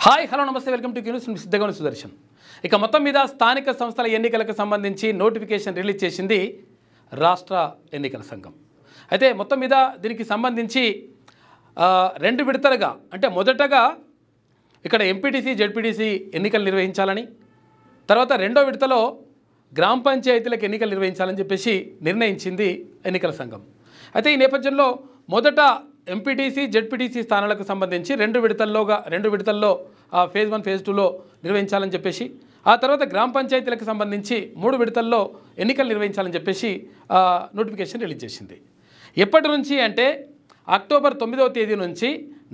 Hi hello నమస్తే welcome to Q News సిద్ధగౌని Sudarshan. ఇక మొత్తం మీద స్థానిక సంస్థల ఎన్నికలకు సంబంధించి నోటిఫికేషన్ రిలీజ్ చేసింది రాష్ట్ర ఎన్నికల సంఘం. అయితే మొత్తం మీద దీనికి సంబంధించి రెండు విడతలుగా అంటే మొదటగా ఇక్కడ ఎంపీటీసీ జెడ్పీటీసీ ఎన్నికలు నిర్వహించాలని, తర్వాత రెండో విడతలో గ్రామ పంచాయతీలకు ఎన్నికలు నిర్వహించాలని చెప్పేసి నిర్ణయించింది ఎన్నికల సంఘం. అయితే ఈ నేపథ్యంలో మొదట ఎంపీటీసీ జెడ్పీటీసీ స్థానాలకు సంబంధించి రెండు విడతల్లో ఫేజ్ 1 ఫేజ్ 2లో నిర్వహించాలని చెప్పేసి, ఆ తర్వాత గ్రామ పంచాయతీలకు సంబంధించి 3 విడతల్లో ఎన్నికలు నిర్వహించాలని చెప్పేసి నోటిఫికేషన్ రిలీజ్ చేసింది. ఎప్పటి నుంచి అంటే అక్టోబర్ 9వ తేదీ నుంచి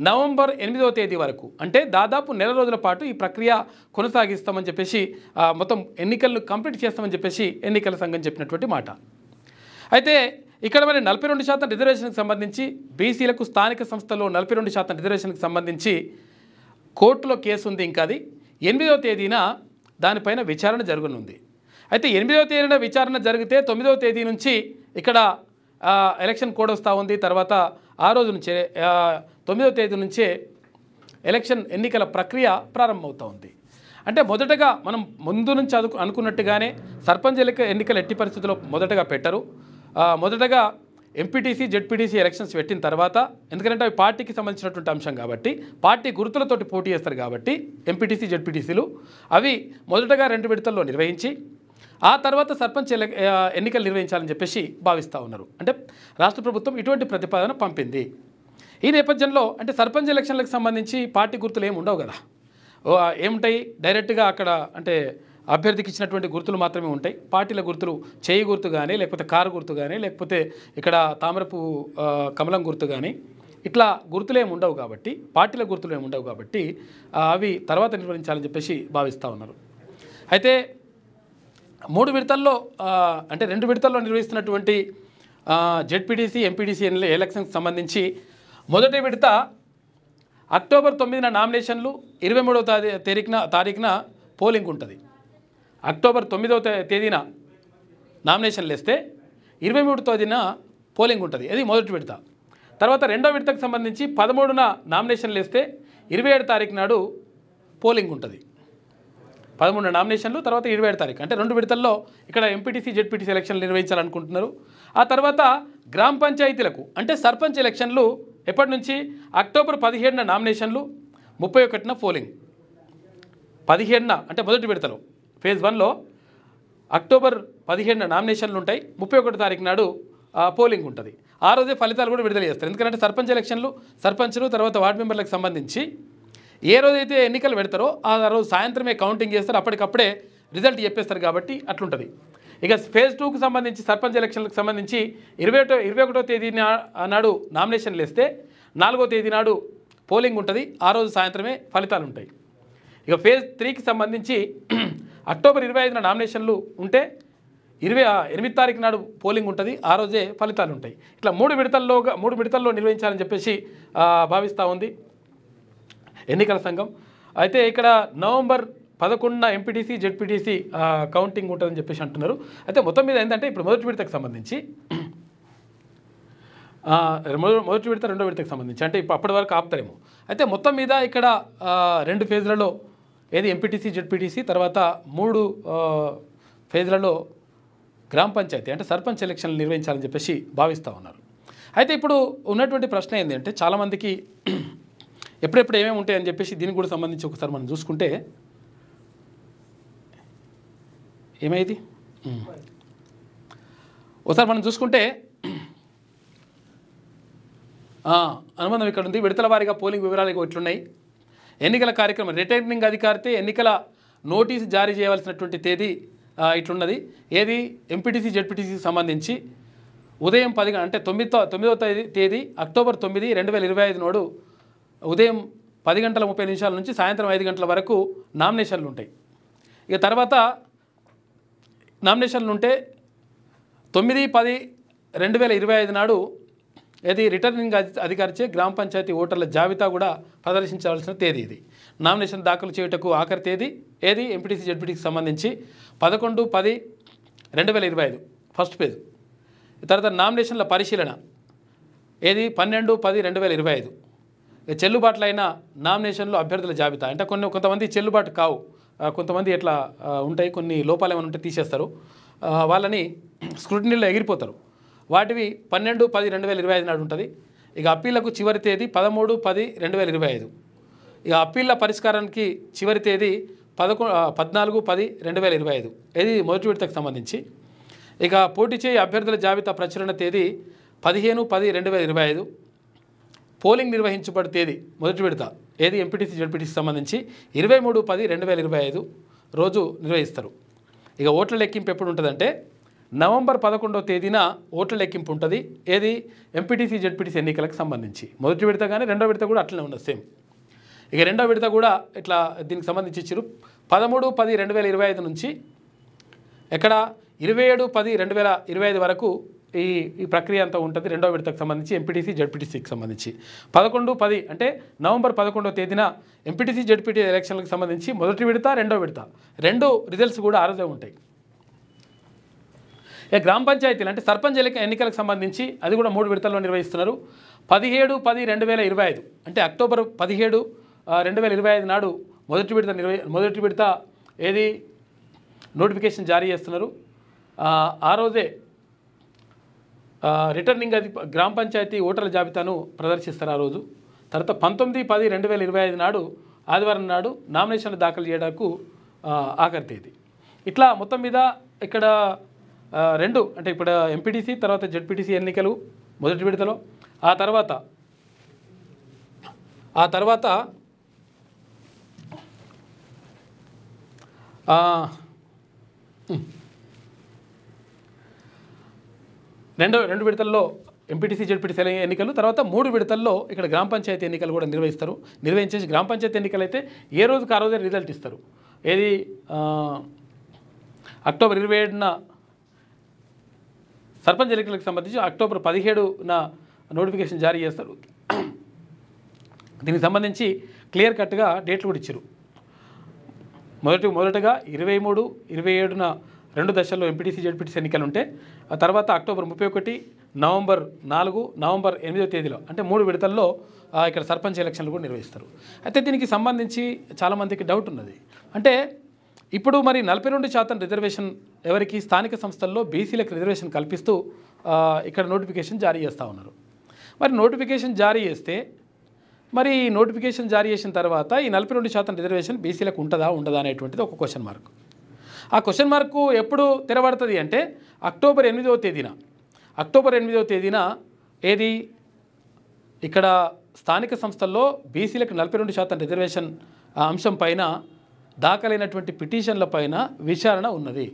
నవంబర్ 8వ తేదీ వరకు, అంటే దాదాపు నెల రోజుల పాటు ఈ ప్రక్రియ కొనసాగిస్తామని చెప్పేసి మొత్తం ఎన్నికలను కంప్లీట్ చేస్తామని చెప్పేసి ఎన్నికల సంఘం చెప్పినటువంటి మాట. అయితే ఇక్కడ మరి 42% రిజర్వేషన్కి సంబంధించి బీసీలకు స్థానిక సంస్థల్లో 42% రిజర్వేషన్కి సంబంధించి కోర్టులో కేసు ఉంది. ఇంకా అది 8వ తేదీన దానిపైన విచారణ జరగనుంది. అయితే 8వ తేదీన విచారణ జరిగితే 9వ తేదీ నుంచి ఇక్కడ ఎలక్షన్ కోడ్ వస్తూ ఉంది. తర్వాత ఆ రోజు నుంచే 9వ తేదీ నుంచే ఎన్నికల ప్రక్రియ ప్రారంభమవుతూ ఉంది. అంటే మొదటగా మనం ముందు నుంచి అనుకున్నట్టుగానే సర్పంచ్ ఎన్నికలు ఎట్టి పరిస్థితుల్లో మొదటగా పెట్టరు. మొదటగా ఎంపీటీసీ జెడ్పీటీసీ ఎలక్షన్స్ పెట్టిన తర్వాత, ఎందుకంటే అవి పార్టీకి సంబంధించినటువంటి అంశం కాబట్టి, పార్టీ గుర్తులతోటి పోటీ చేస్తారు కాబట్టి ఎంపీటీసీ జెడ్పీటీసీలు అవి మొదటగా 2 విడతల్లో నిర్వహించి ఆ తర్వాత సర్పంచ్ ఎన్నికలు నిర్వహించాలని చెప్పేసి భావిస్తూ ఉన్నారు. అంటే రాష్ట్ర ప్రభుత్వం ఇటువంటి ప్రతిపాదన పంపింది. ఈ నేపథ్యంలో అంటే సర్పంచ్ ఎలక్షన్లకు సంబంధించి పార్టీ గుర్తులు ఏమి ఉండవు కదా, ఏముంటాయి, డైరెక్ట్గా అక్కడ అంటే అభ్యర్థికి ఇచ్చినటువంటి గుర్తులు మాత్రమే ఉంటాయి. పార్టీల గుర్తులు చేయి గుర్తు కానీ, లేకపోతే కారు గుర్తు కానీ, లేకపోతే ఇక్కడ తామరపు కమలం గుర్తు కానీ, ఇట్లా గుర్తులేమి ఉండవు కాబట్టి, పార్టీల గుర్తులు ఏమి ఉండవు కాబట్టి అవి తర్వాత నిర్వహించాలని చెప్పేసి భావిస్తూ ఉన్నారు. అయితే 3 విడతల్లో అంటే 2 విడతల్లో నిర్వహిస్తున్నటువంటి జెడ్పీటీసీ ఎంపీటీసీ ఎలక్షన్కి సంబంధించి మొదటి విడత అక్టోబర్ 9న నామినేషన్లు, 23వ తారీఖున పోలింగ్ ఉంటుంది. అక్టోబర్ 9వ తేదీన నామినేషన్లు వేస్తే 23వ తేదీన పోలింగ్ ఉంటుంది. అది మొదటి విడత. తర్వాత రెండో విడతకు సంబంధించి 13న నామినేషన్లు వేస్తే 27 తారీఖు నాడు పోలింగ్ ఉంటుంది. 13 నామినేషన్లు, తర్వాత 27 తారీఖు, అంటే 2 విడతల్లో ఇక్కడ ఎంపీటీసీ జెడ్పీటీసీ ఎలక్షన్లు నిర్వహించాలనుకుంటున్నారు. ఆ తర్వాత గ్రామ పంచాయతీలకు అంటే సర్పంచ్ ఎలక్షన్లు ఎప్పటి నుంచి అక్టోబర్ 17న నామినేషన్లు, 31న పోలింగ్. 17న అంటే మొదటి విడతలో ఫేజ్ 1లో అక్టోబర్ 17న నామినేషన్లు ఉంటాయి, 31 తారీఖు నాడు పోలింగ్ ఉంటుంది. ఆ రోజే ఫలితాలు కూడా విడుదల చేస్తారు. ఎందుకంటే సర్పంచ్ ఎలక్షన్లు, సర్పంచ్లు తర్వాత వార్డు మెంబర్లకు సంబంధించి ఏ రోజైతే ఎన్నికలు పెడతారో ఆ రోజు సాయంత్రమే కౌంటింగ్ చేస్తారు, అప్పటికప్పుడే రిజల్ట్ చెప్పేస్తారు కాబట్టి అట్లుంటుంది. ఇక ఫేజ్ 2కు సంబంధించి సర్పంచ్ ఎలక్షన్లకు సంబంధించి 21వ తేదీ నాడు నామినేషన్లు వేస్తే 4వ తేదీ నాడు పోలింగ్ ఉంటుంది, ఆ రోజు సాయంత్రమే ఫలితాలు ఉంటాయి. ఇక ఫేజ్ 3కి సంబంధించి అక్టోబర్ 25న నామినేషన్లు ఉంటే 28 తారీఖు నాడు పోలింగ్ ఉంటుంది, ఆ రోజే ఫలితాలు ఉంటాయి. ఇట్లా 3 విడతల్లో నిర్వహించాలని చెప్పేసి భావిస్తూ ఉంది ఎన్నికల సంఘం. అయితే ఇక్కడ నవంబర్ 11న ఎంపీటీసీ జెడ్పీటీసీ కౌంటింగ్ ఉంటుందని చెప్పేసి అంటున్నారు. అయితే మొత్తం మీద ఏంటంటే ఇప్పుడు మొదటి విడతకు సంబంధించి రెండో విడతకు సంబంధించి అంటే ఇప్పుడు అప్పటి వరకు ఆపుతారేమో. అయితే మొత్తం మీద ఇక్కడ 2 ఫేజ్లలో ఏది ఎంపీటీసీ జెడ్పీటీసీ, తర్వాత 3 ఫేజ్లలో గ్రామ పంచాయతీ అంటే సర్పంచ్ ఎలక్షన్లు నిర్వహించాలని చెప్పేసి భావిస్తూ ఉన్నారు. అయితే ఇప్పుడు ఉన్నటువంటి ప్రశ్న ఏంటంటే చాలామందికి ఎప్పుడెప్పుడు ఏమేమి ఉంటాయని చెప్పేసి దీనికి కూడా సంబంధించి ఒకసారి మనం చూసుకుంటే ఏమైంది ఒకసారి మనం చూసుకుంటే అనుబంధం ఇక్కడ ఉంది. విడతల వారీగా పోలింగ్ వివరాలు ఇట్లున్నాయి. ఎన్నికల కార్యక్రమం రిటర్నింగ్ అధికారితే ఎన్నికల నోటీసు జారీ చేయవలసినటువంటి తేదీ ఇట్లున్నది. ఏది ఎంపీటీసీ జెడ్పీటీసీకి సంబంధించి ఉదయం 10 అంటే 9వ తేదీ అక్టోబర్ 9, 2025 నాడు ఉదయం 10:30 నుంచి సాయంత్రం 5 గంటల వరకు నామినేషన్లు ఉంటాయి. ఇక తర్వాత నామినేషన్లు ఉంటే 9/10/2025 నాడు ఏది రిటర్నింగ్ అధికారిచే గ్రామ పంచాయతీ ఓటర్ల జాబితా కూడా ప్రదర్శించవలసిన తేదీ ఇది. నామినేషన్ దాఖలు చేయుటకు ఆఖరి తేదీ ఏది ఎంపీటీసీ జెడ్పీటీకి సంబంధించి 11/10/2025 ఫస్ట్ పేజ్. తర్వాత నామినేషన్ల పరిశీలన ఏది 12/10/2025. చెల్లుబాట్లైన నామినేషన్లు అభ్యర్థుల జాబితా అంటే కొంతమంది చెల్లుబాటు కావు, కొంతమంది ఎట్లా ఉంటాయి, కొన్ని లోపాలు ఏమైనా ఉంటే తీసేస్తారు, వాళ్ళని స్క్రూటినీలో ఎగిరిపోతారు. వాటివి 12/10/2025 నాడు ఉంటుంది. ఇక అప్పీళ్లకు చివరి తేదీ 13/10/2025. ఇక అప్పీళ్ల పరిష్కారానికి చివరి తేదీ 14/10/2025. ఇది మొదటి విడతకు సంబంధించి. ఇక పోటీ చేయ అభ్యర్థుల జాబితా ప్రచురణ తేదీ 15/10/2025. పోలింగ్ నిర్వహించబడి తేదీ మొదటి విడత ఏది ఎంపీటీసీ జడ్పీటీసీ సంబంధించి 23/10/2025 రోజు నిర్వహిస్తారు. ఇక ఓట్ల లెక్కింపు ఎప్పుడు ఉంటుందంటే నవంబర్ 11వ తేదీన ఓట్ల లెక్కింపు ఉంటుంది. ఏది ఎంపీటీసీ జడ్పీటీసీ ఎన్నికలకు సంబంధించి మొదటి విడత కానీ రెండో విడత కూడా అట్లనే ఉండదు సేమ్. ఇక రెండో విడత కూడా ఇట్లా దీనికి సంబంధించి ఇచ్చారు 13/10/2025 నుంచి ఎక్కడ 27/10/2025 వరకు ఈ ప్రక్రియ అంతా ఉంటుంది. రెండో విడతకు సంబంధించి ఎంపీటీసీ జడ్పీటీసీకి సంబంధించి 11/10 అంటే నవంబర్ 11వ తేదీన ఎంపీటీసీ జడ్పీటీసీ ఎలక్షన్లకు సంబంధించి మొదటి విడత రెండో విడత రెండు రిజల్ట్స్ కూడా ఆ రోజే ఉంటాయి. ఇక గ్రామ పంచాయతీలు అంటే సర్పంచ్ ఎన్నికలకు సంబంధించి అది కూడా 3 విడతల్లో నిర్వహిస్తున్నారు. 17/10/2025 అంటే అక్టోబర్ 17, 2025 నాడు మొదటి విడత ఏది నోటిఫికేషన్ జారీ చేస్తున్నారు. ఆ రోజే రిటర్నింగ్ గ్రామ పంచాయతీ ఓటర్ల జాబితాను ప్రదర్శిస్తారు ఆ రోజు. తర్వాత 19/10/2025 నాడు ఆదివారం నాడు నామినేషన్లు దాఖలు చేయడానికి ఆఖరి తేదీ. ఇట్లా మొత్తం మీద ఇక్కడ రెండు అంటే ఇప్పుడు ఎంపీటీసీ తర్వాత జడ్పీటీసీ ఎన్నికలు మొదటి విడతలో, ఆ తర్వాత రెండు విడతల్లో ఎంపీటీసీ జడ్పీటీసీ ఎన్నికలు, తర్వాత 3 విడతల్లో ఇక్కడ గ్రామ పంచాయతీ ఎన్నికలు కూడా నిర్వహించేసి గ్రామ పంచాయతీ ఎన్నికలు అయితే ఏ రోజుకి ఆ రోజే రిజల్ట్ ఇస్తారు. ఏది అక్టోబర్ 27న సర్పంచ్ ఎన్నికలకు సంబంధించి అక్టోబర్ 17న నోటిఫికేషన్ జారీ చేస్తారు. దీనికి సంబంధించి క్లియర్ కట్గా డేట్లు కూడా ఇచ్చారు. మొదటగా 23, 27న 2 దశల్లో ఎంపీటీసీ జడ్పీటీసీ ఎన్నికలు ఉంటే ఆ తర్వాత అక్టోబర్ 31, నవంబర్ 4, నవంబర్ 8వ తేదీలో అంటే 3 విడతల్లో ఇక్కడ సర్పంచ్ ఎలక్షన్లు కూడా నిర్వహిస్తారు. అయితే దీనికి సంబంధించి చాలామందికి డౌట్ ఉన్నది. అంటే ఇప్పుడు మరి 42% రిజర్వేషన్ ఎవరికి స్థానిక సంస్థల్లో బీసీలకు రిజర్వేషన్ కల్పిస్తూ ఇక్కడ నోటిఫికేషన్ జారీ చేస్తూ ఉన్నారు. మరి నోటిఫికేషన్ జారీ చేస్తే మరి నోటిఫికేషన్ జారీ చేసిన తర్వాత ఈ 42% రిజర్వేషన్ బీసీలకు ఉంటుందా ఉండదా అనేటువంటిది ఒక క్వశ్చన్ మార్క్. ఆ క్వశ్చన్ మార్కు ఎప్పుడు తెరబడుతుంది అంటే అక్టోబర్ 8వ తేదీన ఏది ఇక్కడ స్థానిక సంస్థల్లో బీసీలకు 42% రిజర్వేషన్ అంశం పైన దాఖలైనటువంటి పిటిషన్ల పైన విచారణ ఉన్నది.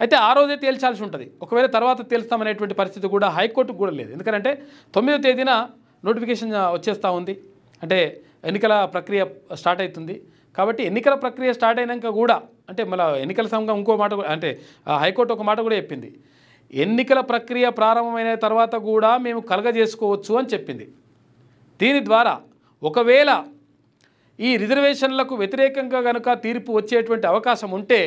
అయితే ఆ రోజే తేల్చాల్సి ఉంటుంది. ఒకవేళ తర్వాత తేల్స్తామనేటువంటి పరిస్థితి కూడా హైకోర్టుకు కూడా లేదు. ఎందుకంటే 9వ తేదీన నోటిఫికేషన్ వచ్చేస్తూ ఉంది, అంటే ఎన్నికల ప్రక్రియ స్టార్ట్ అవుతుంది. కాబట్టి ఎన్నికల ప్రక్రియ స్టార్ట్ అయినాక కూడా అంటే మళ్ళీ ఎన్నికల సంఘం ఇంకో మాట అంటే హైకోర్టు ఒక మాట కూడా చెప్పింది, ఎన్నికల ప్రక్రియ ప్రారంభమైన తర్వాత కూడా మేము కలగజేసుకోవచ్చు అని చెప్పింది. దీని ద్వారా ఒకవేళ ఈ రిజర్వేషన్లకు వ్యతిరేకంగా కనుక తీర్పు వచ్చేటువంటి అవకాశం ఉంటే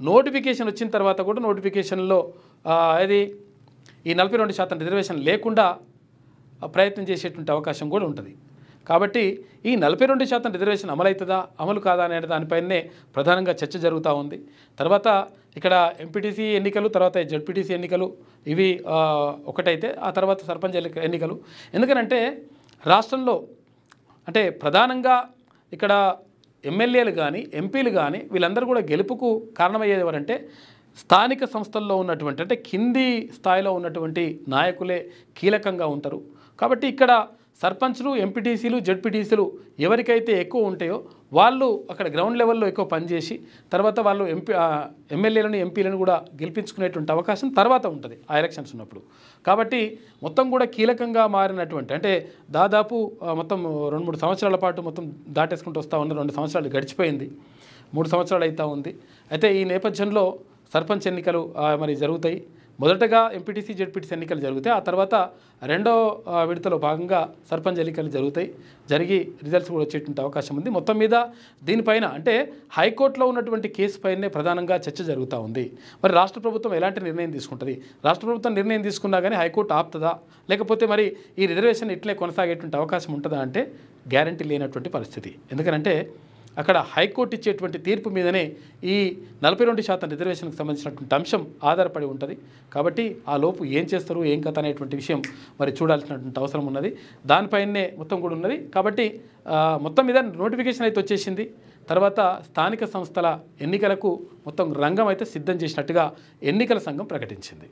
నోటిఫికేషన్ వచ్చిన తర్వాత కూడా నోటిఫికేషన్లో అది ఈ 42% రిజర్వేషన్ లేకుండా ప్రయత్నం చేసేటువంటి అవకాశం కూడా ఉంటుంది. కాబట్టి ఈ 42% రిజర్వేషన్ అమలవుతుందా అమలు కాదా అనే దానిపైనే ప్రధానంగా చర్చ జరుగుతూ ఉంది. తర్వాత ఇక్కడ ఎంపీటీసీ ఎన్నికలు తర్వాత జడ్పీటీసీ ఎన్నికలు ఇవి ఒకటైతే ఆ తర్వాత సర్పంచ్ ఎన్నికలు. ఎందుకనంటే రాష్ట్రంలో అంటే ప్రధానంగా ఇక్కడ ఎమ్మెల్యేలు కానీ ఎంపీలు కానీ వీళ్ళందరూ కూడా గెలుపుకు కారణమయ్యేది ఎవరంటే స్థానిక సంస్థల్లో ఉన్నటువంటి అంటే కింది స్థాయిలో ఉన్నటువంటి నాయకులే కీలకంగా ఉంటారు. కాబట్టి ఇక్కడ సర్పంచ్లు ఎంపీటీసీలు జడ్పీటీసీలు ఎవరికైతే ఎక్కువ ఉంటాయో వాళ్ళు అక్కడ గ్రౌండ్ లెవెల్లో ఎక్కువ పనిచేసి తర్వాత వాళ్ళు ఎమ్మెల్యేలను ఎంపీలను కూడా గెలిపించుకునేటువంటి అవకాశం తర్వాత ఉంటుంది ఆ ఎలక్షన్స్ ఉన్నప్పుడు. కాబట్టి మొత్తం కూడా కీలకంగా మారినటువంటి అంటే దాదాపు మొత్తం 2-3 సంవత్సరాల పాటు మొత్తం దాటేసుకుంటూ వస్తూ ఉన్నారు. 2 సంవత్సరాలు గడిచిపోయింది, 3 సంవత్సరాలు అవుతూ ఉంది. అయితే ఈ నేపథ్యంలో సర్పంచ్ ఎన్నికలు మరి జరుగుతాయి. మొదటగా ఎంపీటీసీ జెడ్పీటీసీ ఎన్నికలు జరుగుతాయి. ఆ తర్వాత రెండో విడతలో భాగంగా సర్పంచ్ ఎన్నికలు జరుగుతాయి. జరిగి రిజల్ట్స్ కూడా వచ్చేటువంటి అవకాశం ఉంది. మొత్తం మీద దీనిపైన అంటే హైకోర్టులో ఉన్నటువంటి కేసు పైనే ప్రధానంగా చర్చ జరుగుతూ ఉంది. మరి రాష్ట్ర ప్రభుత్వం ఎలాంటి నిర్ణయం తీసుకుంటుంది? రాష్ట్ర ప్రభుత్వం నిర్ణయం తీసుకున్నా కానీ హైకోర్టు ఆపుతుందా, లేకపోతే మరి ఈ రిజర్వేషన్ ఇట్లే కొనసాగేటువంటి అవకాశం ఉంటుందా అంటే గ్యారంటీ లేనటువంటి పరిస్థితి. ఎందుకంటే అక్కడ హైకోర్టు ఇచ్చేటువంటి తీర్పు మీదనే ఈ 42% రిజర్వేషన్కి సంబంధించినటువంటి అంశం ఆధారపడి ఉంటుంది. కాబట్టి ఆ లోపు ఏం చేస్తారు, ఏం కథ అనేటువంటి విషయం మరి చూడాల్సినటువంటి అవసరం ఉన్నది. దానిపైనే మొత్తం కూడా ఉన్నది. కాబట్టి మొత్తం మీద నోటిఫికేషన్ అయితే వచ్చేసింది. తర్వాత స్థానిక సంస్థల ఎన్నికలకు మొత్తం రంగం అయితే సిద్ధం చేసినట్టుగా ఎన్నికల సంఘం ప్రకటించింది.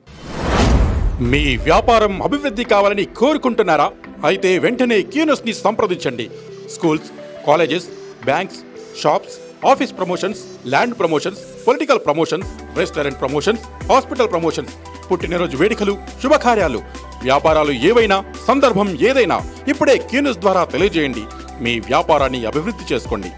మీ వ్యాపారం అభివృద్ధి కావాలని కోరుకుంటున్నారా? అయితే వెంటనే క్యూనస్ని సంప్రదించండి. Schools, colleges, banks, shops, office promotions, land promotions, political promotions, restaurant promotions, hospital promotions, పుట్టినరోజు వేడుకలు, శుభకార్యాలు, వ్యాపారాలు ఏవైనా, సందర్భం ఏదైనా ఇప్పుడే క్యూనస్ ద్వారా తెలియజేయండి. మీ వ్యాపారాన్ని అభివృద్ధి చేసుకోండి.